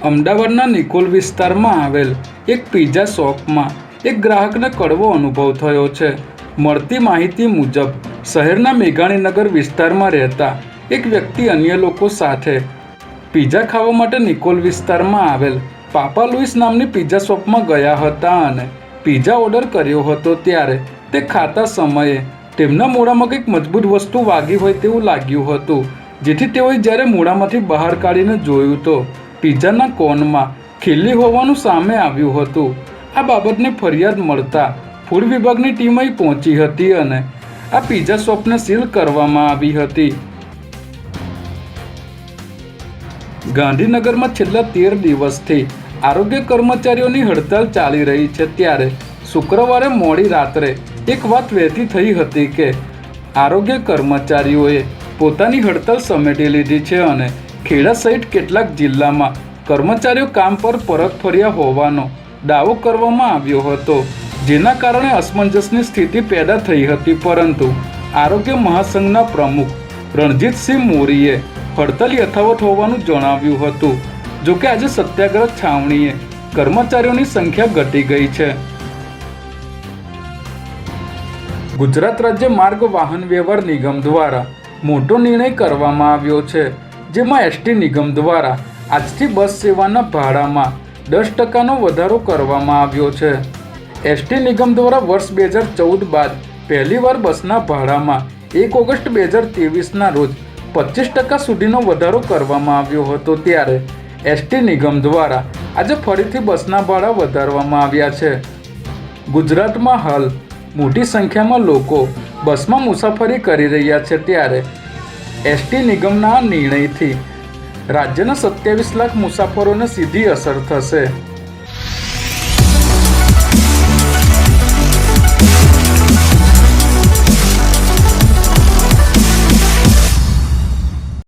અમદાવાદના નિકોલ વિસ્તારમાં આવેલ એક પિઝા શોપમાં એક ગ્રાહકને કડવો અનુભવ થયો છે. મળતી માહિતી મુજબ શહેરના મેઘાણીનગર વિસ્તારમાં રહેતા એક વ્યક્તિ અન્ય લોકો સાથે પિઝા ખાવા માટે નિકોલ વિસ્તારમાં આવેલ પાપા લુઈસ નામની પિઝા શોપમાં ગયા હતા અને પિઝા ઓર્ડર કર્યો હતો. ત્યારે તે ખાતા સમયે તેમના મોઢામાં કંઈક મજબૂત વસ્તુ વાગી હોય તેવું લાગ્યું હતું, જેથી તેઓએ જ્યારે મોઢામાંથી બહાર કાઢીને જોયું તો પિઝાના કોનમાં ખીલ્લી હોવાનું સામે આવ્યું હતું. આ બાબતની ફરિયાદ મળતા ફૂડ વિભાગની ટીમ અહીં પહોંચી હતી અને આ પિઝા શોપને સીલ કરવામાં આવી હતી. ગાંધીનગરમાં છેલ્લા 13 દિવસથી આરોગ્ય કર્મચારીઓની હડતાલ ચાલી રહી છે. ત્યારે શુક્રવારે મોડી રાત્રે એક વાત વહેતી થઈ હતી કે આરોગ્ય કર્મચારીઓએ પોતાની હડતાલ સમેટી લીધી છે અને ખેડા સહિત કેટલાક જિલ્લામાં કર્મચારીઓ કામ પર પરત ફર્યા હોવાનો દાવો કરવામાં આવ્યો હતો, જેના કારણે અસમંજસની સ્થિતિ પેદા થઈ હતી. પરંતુ આરોગ્ય મહાસંઘના પ્રમુખ રણજીતસિંહ મોરીએ હડતાલ યથાવત હોવાનું જણાવ્યું હતું. જોકે આજે સત્યાગ્રહ છાવણીએ કર્મચારીઓની સંખ્યા ઘટી ગઈ છે. ગુજરાત રાજ્ય માર્ગ વાહન વ્યવહાર નિગમ દ્વારા મોટો નિર્ણય કરવામાં આવ્યો છે, જેમાં એસટી નિગમ દ્વારા આજથી બસ સેવાના ભાડામાં 10% વધારો કરવામાં આવ્યો છે. એસટી નિગમ દ્વારા વર્ષ 2014 બાદ પહેલીવાર બસના ભાડામાં 1 ઓગસ્ટ 2023ના રોજ 25% સુધીનો વધારો કરવામાં આવ્યો હતો. ત્યારે એસટી નિગમ દ્વારા આજે ફરીથી બસના ભાડા વધારવામાં આવ્યા છે. ગુજરાતમાં હાલ મોટી સંખ્યામાં લોકો બસમાં મુસાફરી કરી રહ્યા છે. ત્યારે એસટી નિગમના આ નિર્ણયથી રાજ્યના 27 લાખ મુસાફરોને સીધી અસર થશે.